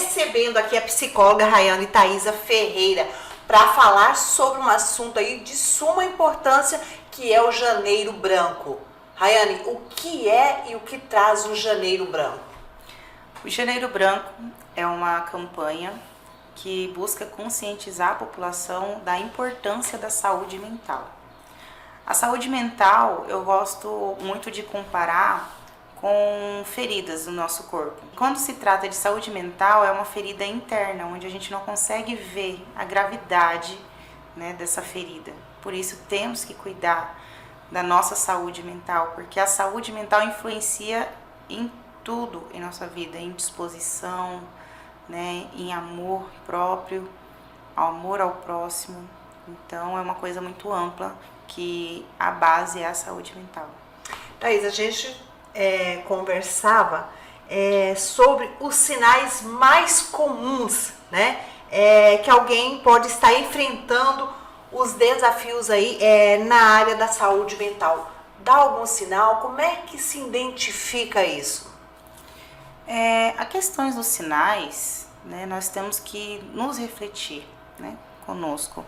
recebendo aqui a psicóloga Rayane Thaisa Ferreira para falar sobre um assunto aí de suma importância, que é o Janeiro Branco. Rayane, o que é e o que traz o Janeiro Branco? O Janeiro Branco é uma campanha que busca conscientizar a população da importância da saúde mental. A saúde mental eu gosto muito de comparar com feridas no nosso corpo. Quando se trata de saúde mental, é uma ferida interna, onde a gente não consegue ver a gravidade, né, dessa ferida. Por isso temos que cuidar da nossa saúde mental, porque a saúde mental influencia em tudo em nossa vida, em disposição, né, em amor próprio, amor ao próximo. Então é uma coisa muito ampla, que a base é a saúde mental. Thaís, a gente conversava sobre os sinais mais comuns, né, que alguém pode estar enfrentando os desafios aí na área da saúde mental. Dá algum sinal? Como é que se identifica isso? A questões dos sinais, né, nós temos que nos refletir, né, conosco.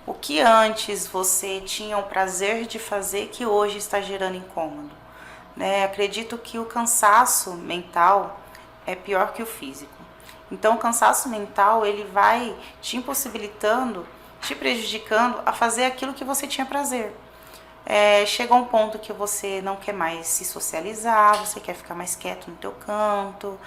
O que antes você tinha o prazer de fazer que hoje está gerando incômodo? Né? Acredito que o cansaço mental é pior que o físico. Então o cansaço mental ele vai te impossibilitando, te prejudicando a fazer aquilo que você tinha prazer. Chega um ponto que você não quer mais se socializar, você quer ficar mais quieto no teu canto,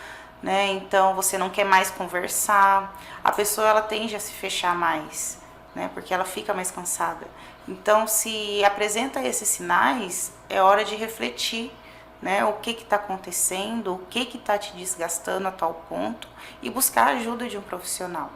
né? Então você não quer mais conversar, a pessoa ela tende a se fechar mais, né? Porque ela fica mais cansada. Então, se apresenta esses sinais, é hora de refletir, né? O que está acontecendo, o que está te desgastando a tal ponto e buscar a ajuda de um profissional.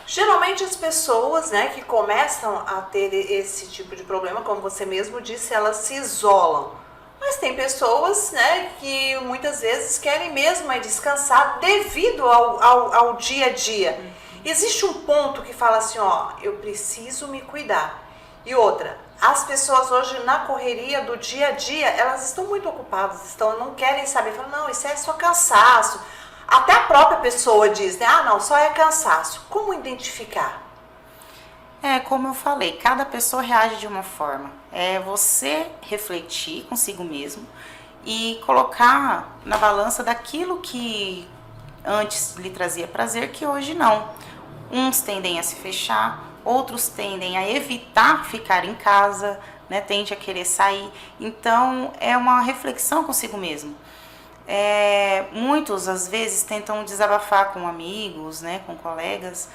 Geralmente as pessoas, né, que começam a ter esse tipo de problema, como você mesmo disse, elas se isolam. Mas tem pessoas, né, que muitas vezes querem mesmo descansar devido ao dia a dia. Existe um ponto que fala assim, ó, eu preciso me cuidar. E outra, as pessoas hoje na correria do dia a dia, elas estão muito ocupadas, não querem saber, falam, não, isso é só cansaço. Até a própria pessoa diz, né, não, só é cansaço. Como identificar? Como eu falei, cada pessoa reage de uma forma. É você refletir consigo mesmo e colocar na balança daquilo que antes lhe trazia prazer, que hoje não. Uns tendem a se fechar, outros tendem a evitar ficar em casa, né, tende a querer sair. Então, é uma reflexão consigo mesmo. Muitos, às vezes, tentam desabafar com amigos, né, com colegas,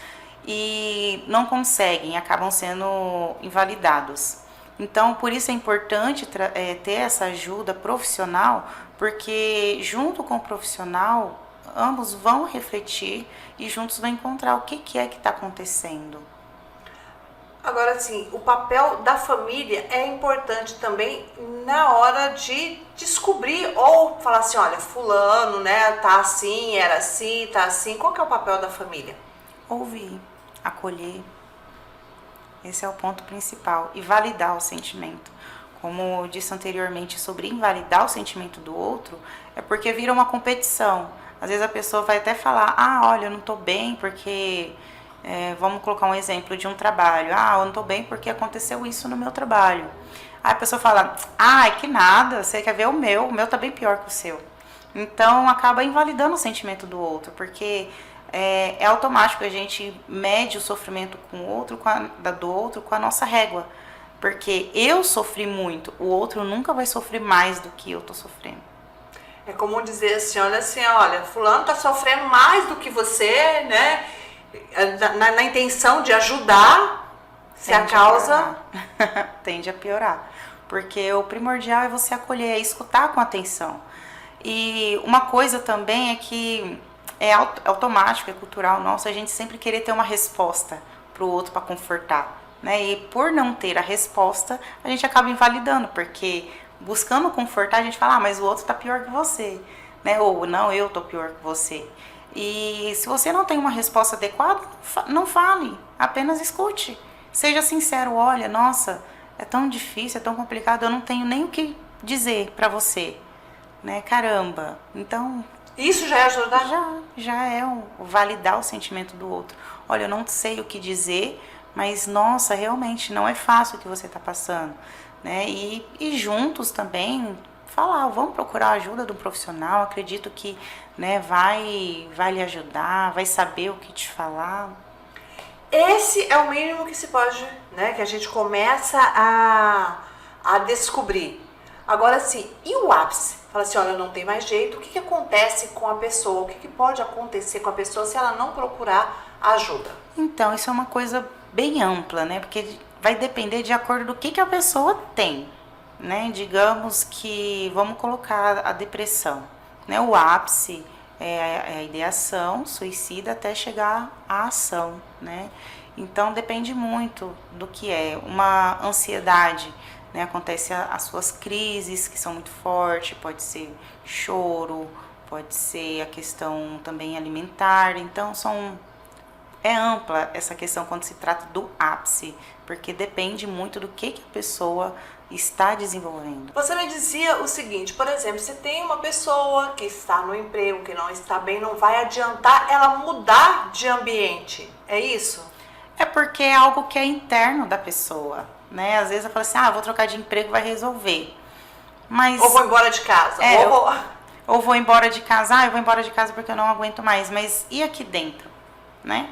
e não conseguem, acabam sendo invalidados. Então, por isso é importante ter essa ajuda profissional, porque junto com o profissional, ambos vão refletir e juntos vão encontrar o que é que está acontecendo. Agora, assim, o papel da família é importante também na hora de descobrir ou falar assim, olha, fulano, né, tá assim, era assim, tá assim. Qual que é o papel da família? Ouvir, acolher, esse é o ponto principal, e validar o sentimento. Como eu disse anteriormente sobre invalidar o sentimento do outro, é porque vira uma competição. Às vezes a pessoa vai até falar, olha, eu não tô bem porque... vamos colocar um exemplo de um trabalho. Eu não tô bem porque aconteceu isso no meu trabalho. Aí a pessoa fala, que nada, você quer ver o meu tá bem pior que o seu. Então acaba invalidando o sentimento do outro, porque é automático, a gente mede o sofrimento com o outro, do outro com a nossa régua. Porque eu sofri muito, o outro nunca vai sofrer mais do que eu tô sofrendo. É comum dizer assim, olha, fulano tá sofrendo mais do que você, né? Na intenção de ajudar, se a causa... Tende a piorar. Porque o primordial é você acolher, é escutar com atenção. E uma coisa também é que é automático, é cultural nosso, a gente sempre querer ter uma resposta para o outro para confortar. Né? E por não ter a resposta, a gente acaba invalidando, porque buscando confortar, a gente fala, mas o outro tá pior que você. Né? Ou não, eu tô pior que você. E se você não tem uma resposta adequada, não fale, apenas escute. Seja sincero, olha, nossa, é tão difícil, é tão complicado, eu não tenho nem o que dizer para você, né? Caramba. Então, Isso já é ajudar? Já é validar o sentimento do outro. Olha, eu não sei o que dizer, mas nossa, realmente não é fácil o que você está passando, né? E juntos também falar, vamos procurar a ajuda de um profissional, acredito que, né, vai lhe ajudar, vai saber o que te falar. Esse é o mínimo que se pode, né, que a gente começa a descobrir. Agora sim, e o ápice? Fala assim, olha, não tem mais jeito, o que acontece com a pessoa? O que pode acontecer com a pessoa se ela não procurar ajuda? Então, isso é uma coisa bem ampla, né? Porque vai depender de acordo do que a pessoa tem, né? Digamos que, vamos colocar a depressão, né? O ápice é a ideação suicida até chegar à ação, né? Então, depende muito do que é. Uma ansiedade, né? Acontece as suas crises, que são muito fortes, pode ser choro, pode ser a questão também alimentar, então é ampla essa questão quando se trata do ápice, porque depende muito do que a pessoa está desenvolvendo. Você me dizia o seguinte, por exemplo, se tem uma pessoa que está no emprego, que não está bem, não vai adiantar ela mudar de ambiente, é isso? É porque é algo que é interno da pessoa, né? Às vezes eu falo assim, vou trocar de emprego, vai resolver. Mas, ou vou embora de casa, ou vou embora de casa, eu vou embora de casa porque eu não aguento mais, mas e aqui dentro, né?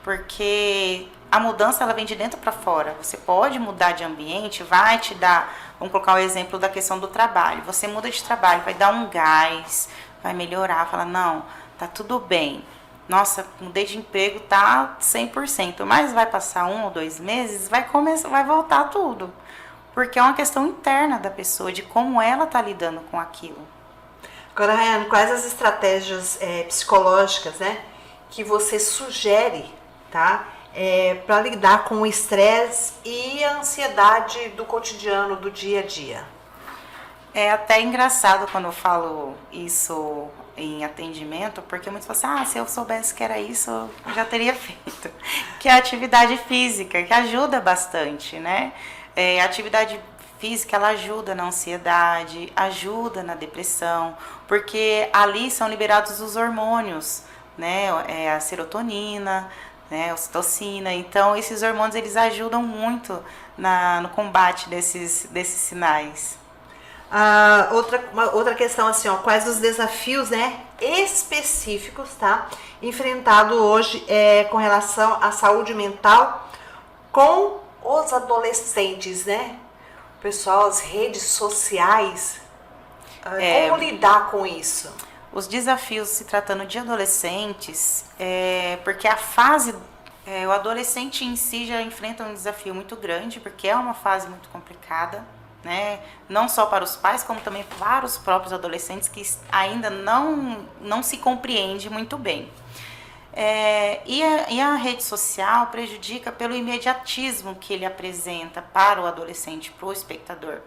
Porque a mudança ela vem de dentro para fora. Você pode mudar de ambiente, vai te dar, vamos colocar o exemplo da questão do trabalho. Você muda de trabalho, vai dar um gás, vai melhorar, fala, não, tá tudo bem. Nossa, mudei de emprego, tá 100%, mas vai passar 1 ou 2 meses, vai voltar tudo. Porque é uma questão interna da pessoa, de como ela tá lidando com aquilo. Agora, Rayane, quais as estratégias psicológicas, né, que você sugere, tá, para lidar com o estresse e a ansiedade do cotidiano, do dia a dia? É até engraçado quando eu falo isso em atendimento, porque muitos falam assim, se eu soubesse que era isso, eu já teria feito. Que é a atividade física, que ajuda bastante, né? A atividade física, ela ajuda na ansiedade, ajuda na depressão, porque ali são liberados os hormônios, né? A serotonina, né? A ocitocina. Então, esses hormônios, eles ajudam muito no combate desses sinais. Outra questão assim, quais os desafios, né, específicos, tá, enfrentado hoje com relação à saúde mental com os adolescentes, né? Pessoal, as redes sociais, como lidar com isso? Os desafios se tratando de adolescentes, porque a fase, o adolescente em si já enfrenta um desafio muito grande, porque é uma fase muito complicada, né? Não só para os pais, como também para os próprios adolescentes que ainda não se compreende muito bem. E a rede social prejudica pelo imediatismo que ele apresenta para o adolescente, para o espectador.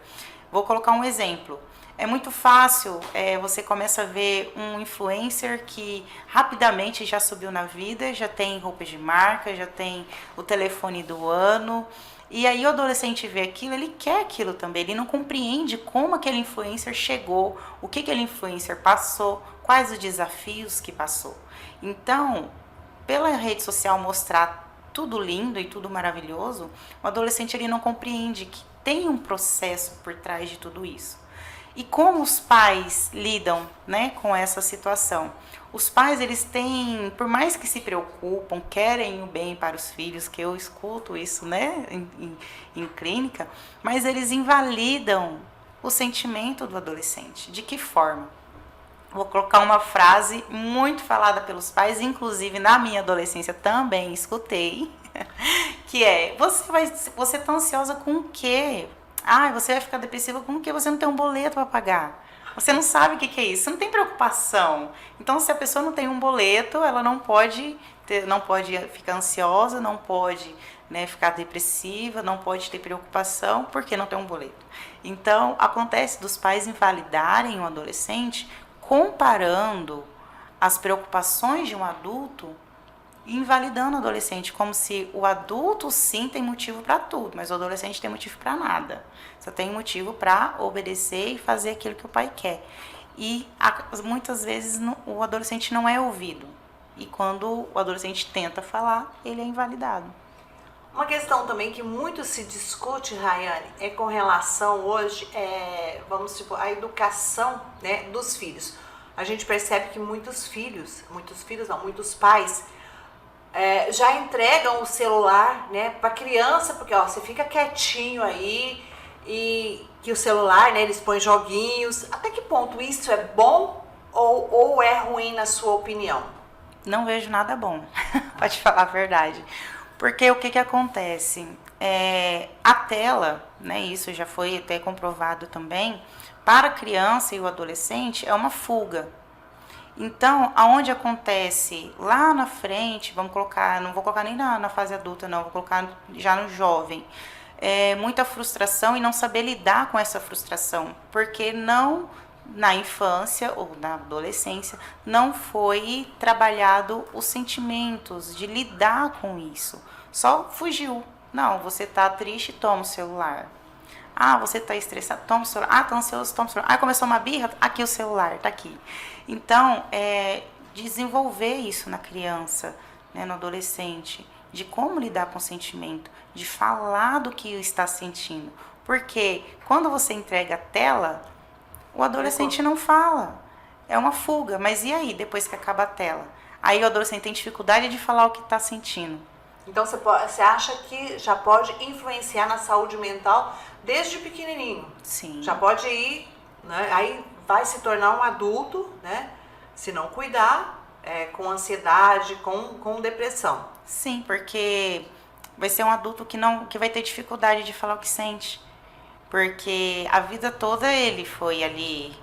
Vou colocar um exemplo. É muito fácil, você começa a ver um influencer que rapidamente já subiu na vida, já tem roupas de marca, já tem o telefone do ano. E aí o adolescente vê aquilo, ele quer aquilo também, ele não compreende como aquele influencer chegou, o que aquele influencer passou, quais os desafios que passou. Então, pela rede social mostrar tudo lindo e tudo maravilhoso, o adolescente ele não compreende que tem um processo por trás de tudo isso. E como os pais lidam, né, com essa situação? Os pais, eles têm, por mais que se preocupam, querem o bem para os filhos, que eu escuto isso, né, em clínica, mas eles invalidam o sentimento do adolescente. De que forma? Vou colocar uma frase muito falada pelos pais, inclusive na minha adolescência também escutei, que é, você tá ansiosa com o quê? Você vai ficar depressiva com o quê? Você não tem um boleto para pagar. Você não sabe o que é isso, você não tem preocupação. Então, se a pessoa não tem um boleto, ela não pode ficar ansiosa, não pode, né, ficar depressiva, não pode ter preocupação, porque não tem um boleto. Então, acontece dos pais invalidarem o adolescente comparando as preocupações de um adulto e invalidando o adolescente, como se o adulto sim tem motivo para tudo, mas o adolescente tem motivo para nada. Só tem motivo para obedecer e fazer aquilo que o pai quer. e muitas vezes o adolescente não é ouvido. E quando o adolescente tenta falar, ele é invalidado. Uma questão também que muito se discute, Rayane, é com relação hoje, vamos supor, à educação, né, dos filhos. A gente percebe que muitos pais já entregam o celular, né, para criança, porque ó, você fica quietinho aí e que o celular, né, eles põem joguinhos. Até que ponto isso é bom ou é ruim na sua opinião? Não vejo nada bom, pode falar a verdade. Porque o que acontece? A tela, né, isso já foi até comprovado também, para a criança e o adolescente é uma fuga. Então, aonde acontece lá na frente, vamos colocar, não vou colocar nem na fase adulta não, vou colocar já no jovem, muita frustração e não saber lidar com essa frustração, porque não na infância ou na adolescência não foi trabalhado os sentimentos de lidar com isso. Só fugiu. Não, você tá triste, toma o celular. Ah, você tá estressado, toma o celular. Ah, tá ansioso, toma o celular. Ah, começou uma birra, aqui o celular, tá aqui. Então, desenvolver isso na criança, né, no adolescente, de como lidar com o sentimento, de falar do que está sentindo. Porque quando você entrega a tela, o adolescente não fala. É uma fuga. Mas e aí, depois que acaba a tela? Aí o adolescente tem dificuldade de falar o que está sentindo. Então você acha que já pode influenciar na saúde mental desde pequenininho? Sim. Já pode ir, né? Aí vai se tornar um adulto, né? Se não cuidar, com ansiedade, com depressão. Sim, porque vai ser um adulto que vai ter dificuldade de falar o que sente. Porque a vida toda ele foi ali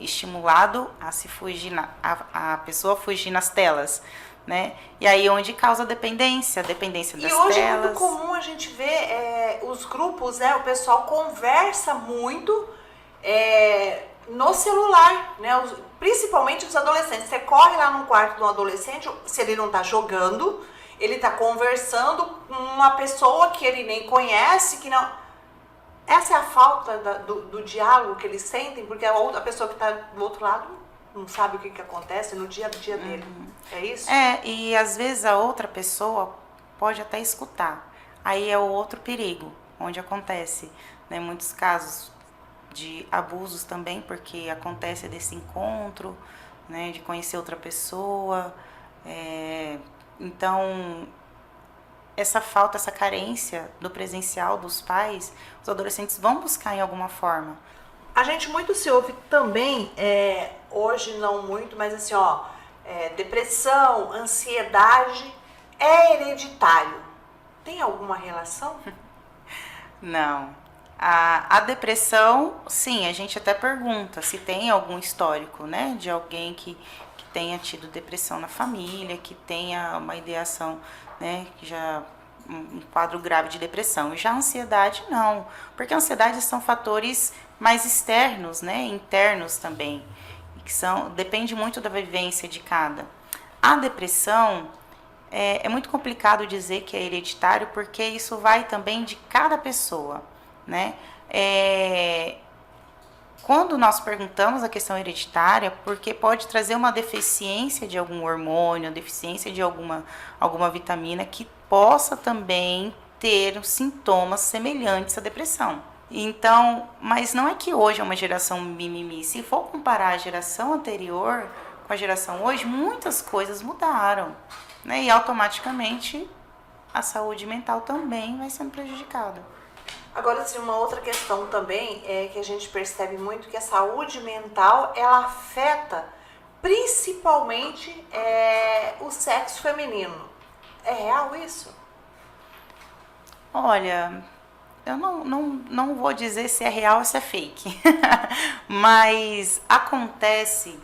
estimulado a se fugir, a pessoa fugir nas telas, né? E aí onde causa dependência das telas. E hoje é muito comum a gente ver os grupos, né? O pessoal conversa muito no celular, né? Principalmente os adolescentes. Você corre lá no quarto de um adolescente, se ele não está jogando, ele está conversando com uma pessoa que ele nem conhece, que não... Essa é a falta do diálogo que eles sentem, porque a pessoa que está do outro lado não sabe o que acontece no dia a dia dele. É isso? E às vezes a outra pessoa pode até escutar. Aí é o outro perigo, onde acontece, né, muitos casos de abusos também, porque acontece desse encontro, né, de conhecer outra pessoa. Então, essa falta, essa carência do presencial dos pais, os adolescentes vão buscar em alguma forma. A gente muito se ouve também, hoje não muito, mas assim, depressão, ansiedade, é hereditário. Tem alguma relação? Não. A depressão, sim, a gente até pergunta se tem algum histórico, né, de alguém que tenha tido depressão na família, que tenha uma ideação, né, que já um quadro grave de depressão. Já a ansiedade, não, porque a ansiedade são fatores mais externos, né, internos também, que depende muito da vivência de cada. A depressão é muito complicado dizer que é hereditário, porque isso vai também de cada pessoa, né? Quando nós perguntamos a questão hereditária, porque pode trazer uma deficiência de algum hormônio, deficiência de alguma vitamina que possa também ter sintomas semelhantes à depressão. Então, mas não é que hoje é uma geração mimimi. Se for comparar a geração anterior com a geração hoje, muitas coisas mudaram, né? E automaticamente a saúde mental também vai sendo prejudicada. Agora, assim, uma outra questão também é que a gente percebe muito que a saúde mental, ela afeta principalmente o sexo feminino. É real isso? Olha, eu não vou dizer se é real ou se é fake, mas acontece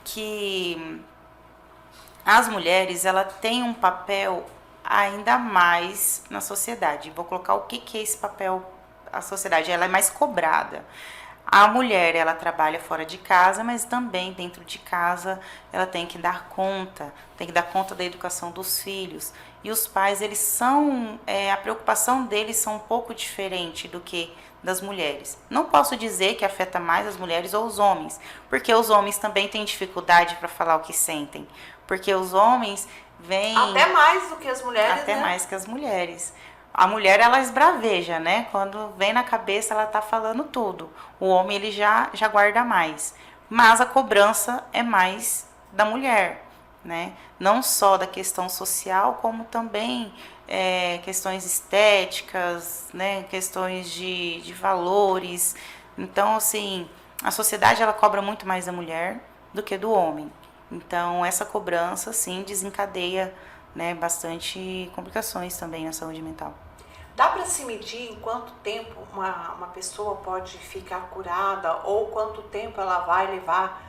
que as mulheres, ela têm um papel ainda mais na sociedade. Vou colocar o que é esse papel. A sociedade ela é mais cobrada. A mulher, ela trabalha fora de casa, mas também dentro de casa ela tem que dar conta da educação dos filhos. E os pais, eles são, a preocupação deles são um pouco diferente do que das mulheres. Não posso dizer que afeta mais as mulheres ou os homens, porque os homens também têm dificuldade para falar o que sentem. Porque os homens vêm... Até mais do que as mulheres, Até né? mais que as mulheres. A mulher, ela esbraveja, né? Quando vem na cabeça, ela tá falando tudo. O homem, ele já guarda mais. Mas a cobrança é mais da mulher, né? Não só da questão social, como também questões estéticas, né? Questões de valores. Então, assim, a sociedade, ela cobra muito mais da mulher do que do homem. Então, essa cobrança, sim, desencadeia, né, bastante complicações também na saúde mental. Dá para se medir em quanto tempo uma pessoa pode ficar curada ou quanto tempo ela vai levar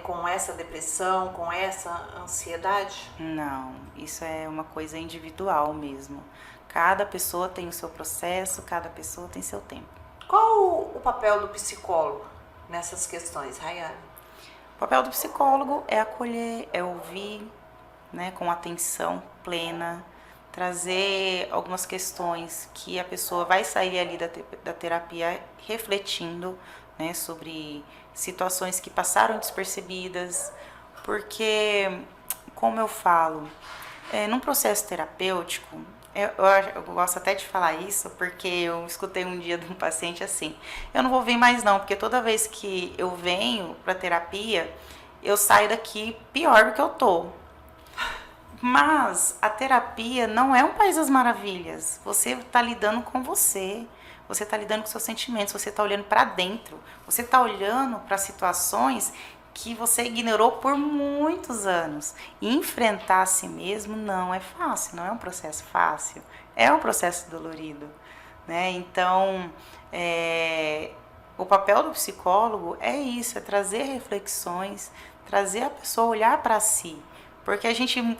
com essa depressão, com essa ansiedade? Não, isso é uma coisa individual mesmo. Cada pessoa tem o seu processo, cada pessoa tem seu tempo. Qual o papel do psicólogo nessas questões, Rayane? O papel do psicólogo é acolher, é ouvir, né, com atenção plena, trazer algumas questões que a pessoa vai sair ali da terapia refletindo, né, sobre situações que passaram despercebidas, porque, como eu falo, num processo terapêutico, eu gosto até de falar isso, porque eu escutei um dia de um paciente assim, eu não vou vir mais não, porque toda vez que eu venho para terapia, eu saio daqui pior do que eu tô. Mas a terapia não é um país das maravilhas. Você está lidando com você está lidando com seus sentimentos, você está olhando para dentro, você está olhando para situações que você ignorou por muitos anos. E enfrentar a si mesmo não é fácil, não é um processo fácil, é um processo dolorido, né? Então, o papel do psicólogo é isso, é trazer reflexões, trazer a pessoa a olhar para si. Porque a gente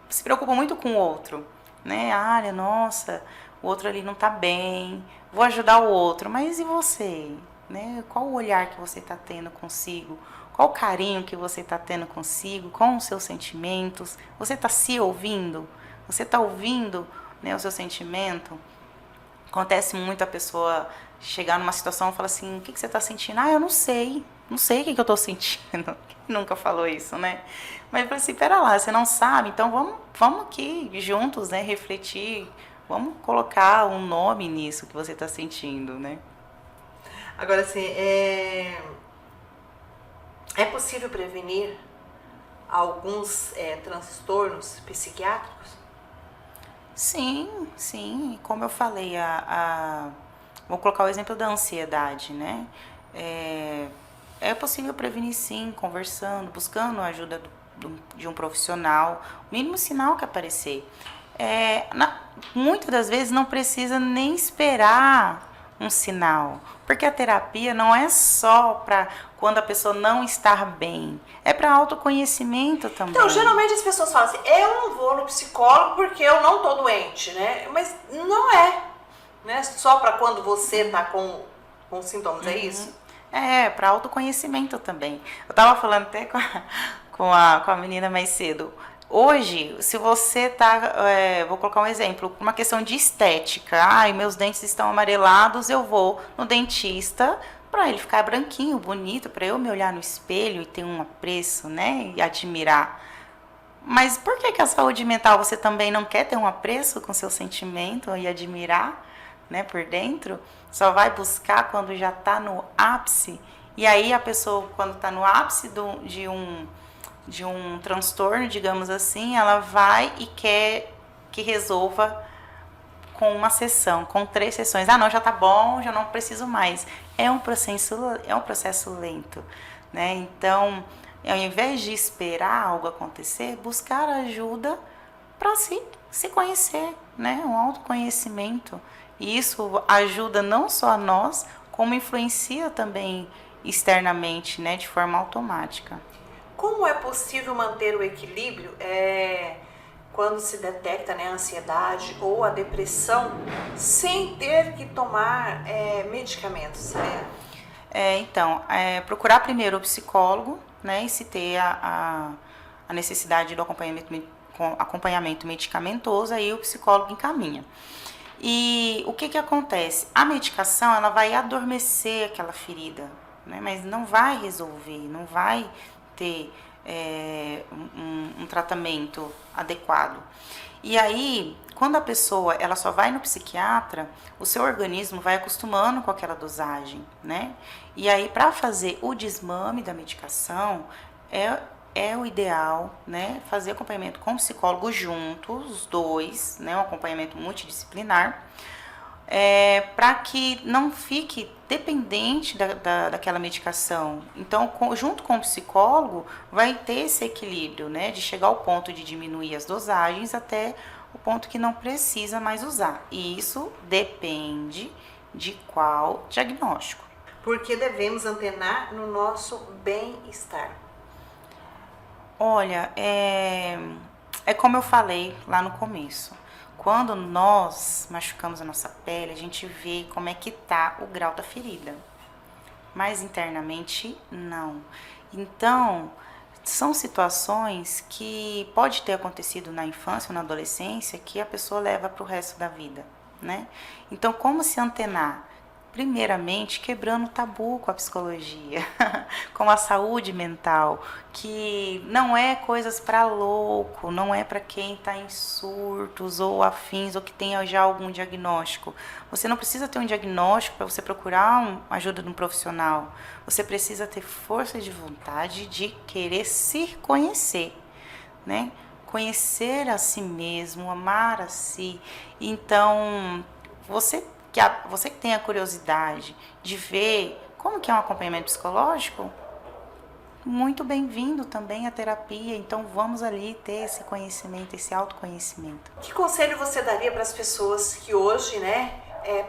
se preocupa muito com o outro, né? Ah, nossa, o outro ali não tá bem, vou ajudar o outro, mas e você? Né? Qual o olhar que você está tendo consigo? Qual o carinho que você está tendo consigo, com os seus sentimentos? Você está se ouvindo? Você está ouvindo, né, o seu sentimento? Acontece muito a pessoa chegar numa situação e falar assim, o que você está sentindo? Ah, eu não sei o que eu estou sentindo. Quem nunca falou isso, né? Mas eu falei assim, pera lá, você não sabe? Então vamos aqui juntos, né, refletir, vamos colocar um nome nisso que você está sentindo, né? Agora, assim, é possível prevenir alguns transtornos psiquiátricos? Sim, sim. Como eu falei, vou colocar o exemplo da ansiedade, né? É possível prevenir, sim, conversando, buscando a ajuda de um profissional, o mínimo sinal que aparecer. Muitas das vezes não precisa nem esperar um sinal, porque a terapia não é só para quando a pessoa não está bem, é para autoconhecimento também. Então, geralmente as pessoas falam assim, eu não vou no psicólogo porque eu não tô doente, né? Mas não é, né? Só para quando você tá com sintomas, é isso? Para autoconhecimento também. Eu tava falando até com a menina mais cedo. Hoje, se você tá, vou colocar um exemplo, uma questão de estética, meus dentes estão amarelados, eu vou no dentista para ele ficar branquinho, bonito, para eu me olhar no espelho e ter um apreço, né, e admirar. Mas por que a saúde mental você também não quer ter um apreço com seu sentimento e admirar, né, por dentro? Só vai buscar quando já está no ápice. E aí a pessoa, quando está no ápice de um transtorno, digamos assim, ela vai e quer que resolva com uma sessão, com 3 sessões. Ah, não, já tá bom, já não preciso mais. É um processo lento, né? Então, ao invés de esperar algo acontecer, buscar ajuda para se conhecer, né? Um autoconhecimento. E isso ajuda não só a nós, como influencia também externamente, né? De forma automática. Como é possível manter o equilíbrio quando se detecta, né, a ansiedade ou a depressão sem ter que tomar medicamentos? Procurar primeiro o psicólogo, né, e se ter a necessidade do acompanhamento medicamentoso, aí o psicólogo encaminha. E o que acontece? A medicação, ela vai adormecer aquela ferida, né, mas não vai resolver, não vai ter um tratamento adequado. E aí, quando a pessoa ela só vai no psiquiatra, o seu organismo vai acostumando com aquela dosagem, né? E aí, para fazer o desmame da medicação, é o ideal, né? Fazer acompanhamento com o psicólogo juntos, os dois, né? Um acompanhamento multidisciplinar, para que não fique dependente daquela medicação. Então, junto com o psicólogo, vai ter esse equilíbrio, né? De chegar ao ponto de diminuir as dosagens até o ponto que não precisa mais usar. E isso depende de qual diagnóstico. Porque devemos antenar no nosso bem-estar. Olha, é como eu falei lá no começo. Quando nós machucamos a nossa pele, a gente vê como é que tá o grau da ferida. Mas internamente, não. Então, são situações que pode ter acontecido na infância ou na adolescência que a pessoa leva para o resto da vida, né? Então, como se antenar? Primeiramente, quebrando o tabu com a psicologia, com a saúde mental, que não é coisas para louco, não é para quem está em surtos ou afins ou que tenha já algum diagnóstico. Você não precisa ter um diagnóstico para você procurar ajuda de um profissional. Você precisa ter força de vontade de querer se conhecer, né? Conhecer a si mesmo, amar a si. Então, você que tem a curiosidade de ver como que é um acompanhamento psicológico, muito bem-vindo também à terapia. Então vamos ali ter esse conhecimento, esse autoconhecimento. Que conselho você daria para as pessoas que hoje, né,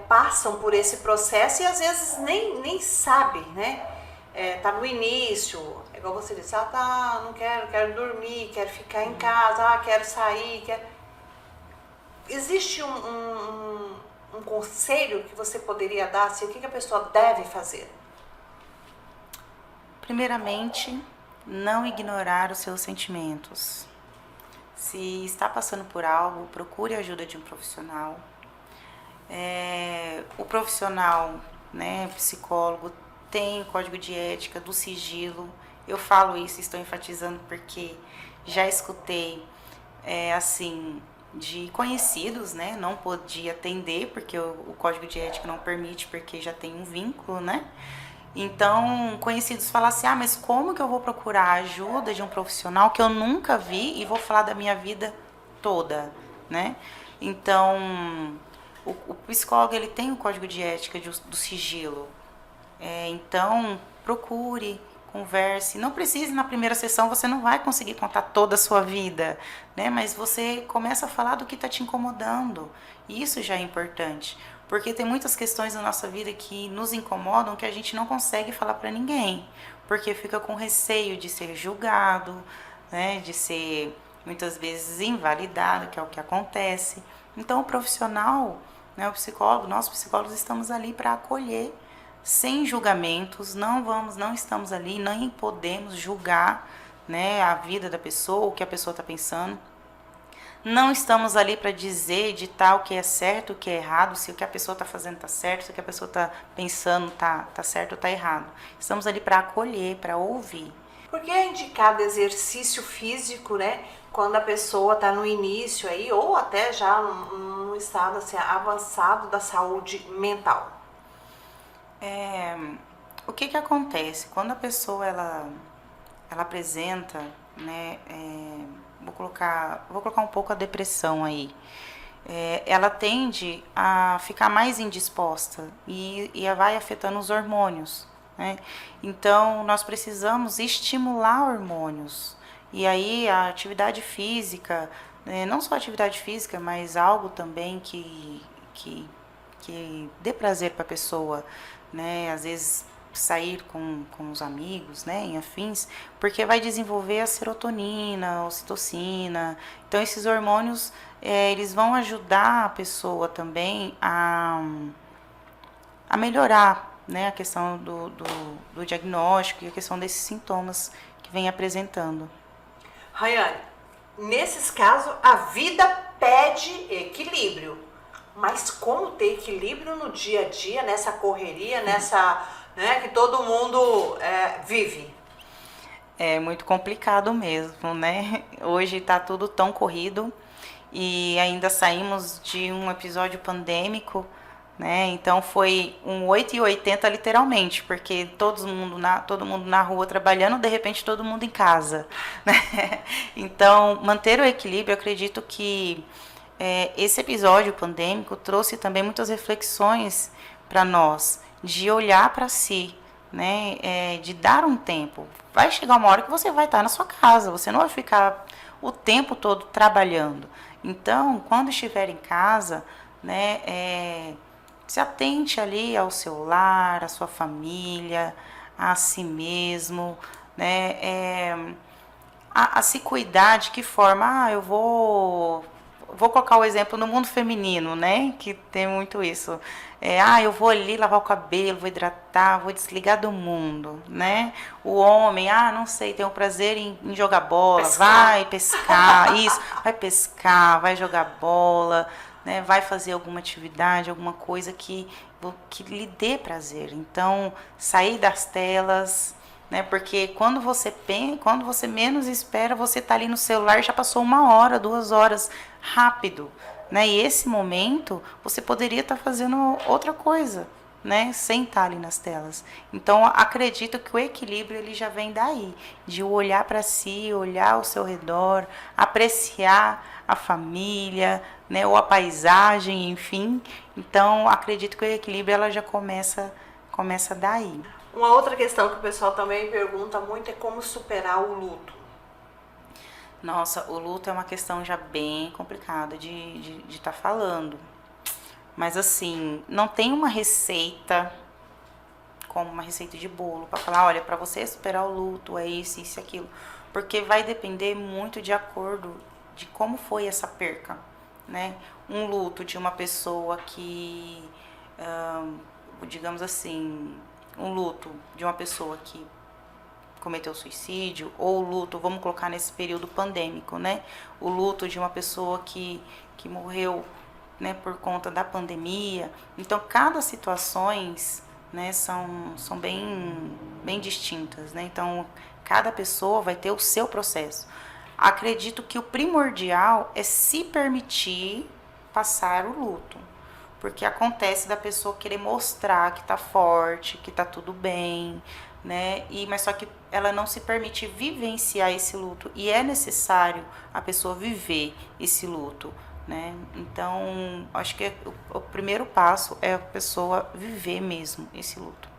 passam por esse processo e às vezes nem sabem, né? Tá no início, igual você disse, não quero dormir, quero ficar em casa, quero sair, Existe um conselho que você poderia dar, assim, o que a pessoa deve fazer? Primeiramente, não ignorar os seus sentimentos. Se está passando por algo, procure a ajuda de um profissional. O profissional, né, psicólogo, tem o código de ética do sigilo. Eu falo isso, estou enfatizando porque já escutei, assim, de conhecidos, né? Não podia atender porque o código de ética não permite, porque já tem um vínculo, né? Então, conhecidos falam assim, mas como que eu vou procurar a ajuda de um profissional que eu nunca vi e vou falar da minha vida toda, né? Então, o psicólogo, ele tem o código de ética do sigilo. Então, procure, converse. Não precise, na primeira sessão, você não vai conseguir contar toda a sua vida, né? Mas você começa a falar do que está te incomodando. E isso já é importante. Porque tem muitas questões na nossa vida que nos incomodam que a gente não consegue falar para ninguém. Porque fica com receio de ser julgado, né? De ser, muitas vezes, invalidado, que é o que acontece. Então, o profissional, né? O psicólogo, nós psicólogos estamos ali para acolher, sem julgamentos, não estamos ali, nem podemos julgar, né, a vida da pessoa, o que a pessoa está pensando. Não estamos ali para dizer, ditar o que é certo, o que é errado, se o que a pessoa está fazendo está certo, se o que a pessoa está pensando está certo ou está errado. Estamos ali para acolher, para ouvir. Por que é indicado exercício físico, né, quando a pessoa está no início aí, ou até já num estado assim, avançado da saúde mental? O que acontece? Quando a pessoa ela apresenta, né, vou colocar um pouco a depressão aí, ela tende a ficar mais indisposta e vai afetando os hormônios, né? Então, nós precisamos estimular hormônios. E aí, a atividade física, não só a atividade física, mas algo também que dê prazer para a pessoa, né? Às vezes sair com os amigos, né, em afins, porque vai desenvolver a serotonina, a ocitocina. Então, esses hormônios, eles vão ajudar a pessoa também a melhorar, né, a questão do diagnóstico e a questão desses sintomas que vem apresentando. Rayane, nesses casos a vida pede equilíbrio, mas como ter equilíbrio no dia a dia, nessa correria, né, que todo mundo vive? É muito complicado mesmo, né? Hoje está tudo tão corrido e ainda saímos de um episódio pandêmico, né? Então foi um 8 e 80 literalmente, porque todo mundo na rua trabalhando, de repente todo mundo em casa, né? Então, manter o equilíbrio, eu acredito que esse episódio pandêmico trouxe também muitas reflexões para nós, de olhar para si, né? De dar um tempo. Vai chegar uma hora que você vai estar na sua casa, você não vai ficar o tempo todo trabalhando. Então, quando estiver em casa, né, se atente ali ao seu lar, à sua família, a si mesmo, né, a se cuidar. De que forma? Eu vou colocar o exemplo no mundo feminino, né, que tem muito isso. Eu vou ali lavar o cabelo, vou hidratar, vou desligar do mundo, né? O homem, não sei, tem o prazer em jogar bola, vai pescar, isso, vai pescar, vai jogar bola, né? Vai fazer alguma atividade, alguma coisa que lhe dê prazer. Então, sair das telas, né? Porque quando você menos espera, você está ali no celular, já passou 1 hora, 2 horas, rápido, né? E esse momento você poderia estar fazendo outra coisa, né? Sem estar ali nas telas. Então, acredito que o equilíbrio ele já vem daí, de olhar para si, olhar ao seu redor, apreciar a família, né? Ou a paisagem, enfim. Então, acredito que o equilíbrio ela já começa daí. Uma outra questão que o pessoal também pergunta muito é como superar o luto. Nossa, o luto é uma questão já bem complicada de estar falando. Mas assim, não tem uma receita, como uma receita de bolo, para falar, olha, para você superar o luto, é isso, isso e aquilo. Porque vai depender muito de acordo de como foi essa perca, né? Um luto de uma pessoa que, digamos assim, um luto de uma pessoa que cometeu suicídio, ou o luto, vamos colocar nesse período pandêmico, né? O luto de uma pessoa que morreu, né, por conta da pandemia. Então, cada situações, né, são bem distintas, né? Então, cada pessoa vai ter o seu processo. Acredito que o primordial é se permitir passar o luto. Porque acontece da pessoa querer mostrar que tá forte, que tá tudo bem, né? Mas só que ela não se permite vivenciar esse luto. E é necessário a pessoa viver esse luto, né? Então, acho que o primeiro passo é a pessoa viver mesmo esse luto.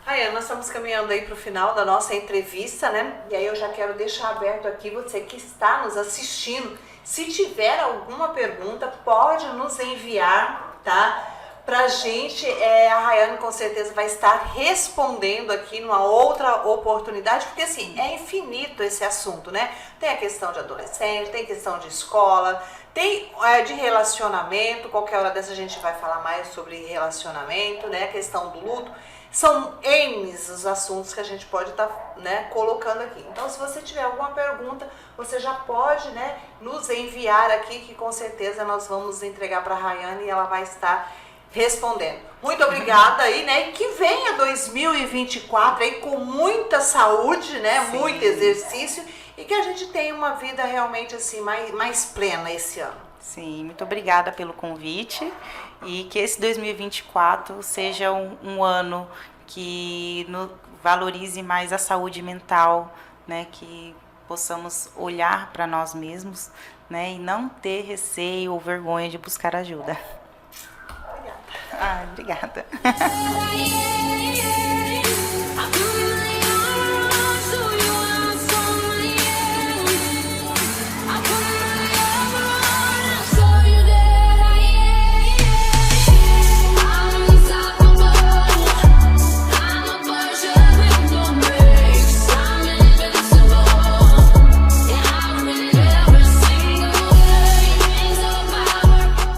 Rayane, nós estamos caminhando aí para o final da nossa entrevista, né? E aí eu já quero deixar aberto aqui, você que está nos assistindo, se tiver alguma pergunta, pode nos enviar, tá? Pra gente, a Rayane com certeza vai estar respondendo aqui numa outra oportunidade, porque assim, é infinito esse assunto, né? Tem a questão de adolescente, tem questão de escola, tem de relacionamento, qualquer hora dessa a gente vai falar mais sobre relacionamento, né? A questão do luto. São N os assuntos que a gente pode estar, né, colocando aqui. Então, se você tiver alguma pergunta, você já pode, né, nos enviar aqui, que com certeza nós vamos entregar para a Rayane e ela vai estar respondendo. Muito obrigada aí, né? E que venha 2024 aí com muita saúde, né? Sim. Muito exercício e que a gente tenha uma vida realmente assim mais plena esse ano. Sim, muito obrigada pelo convite e que esse 2024 seja um ano que valorize mais a saúde mental, né? Que possamos olhar para nós mesmos, né? E não ter receio ou vergonha de buscar ajuda. Obrigada. Obrigada.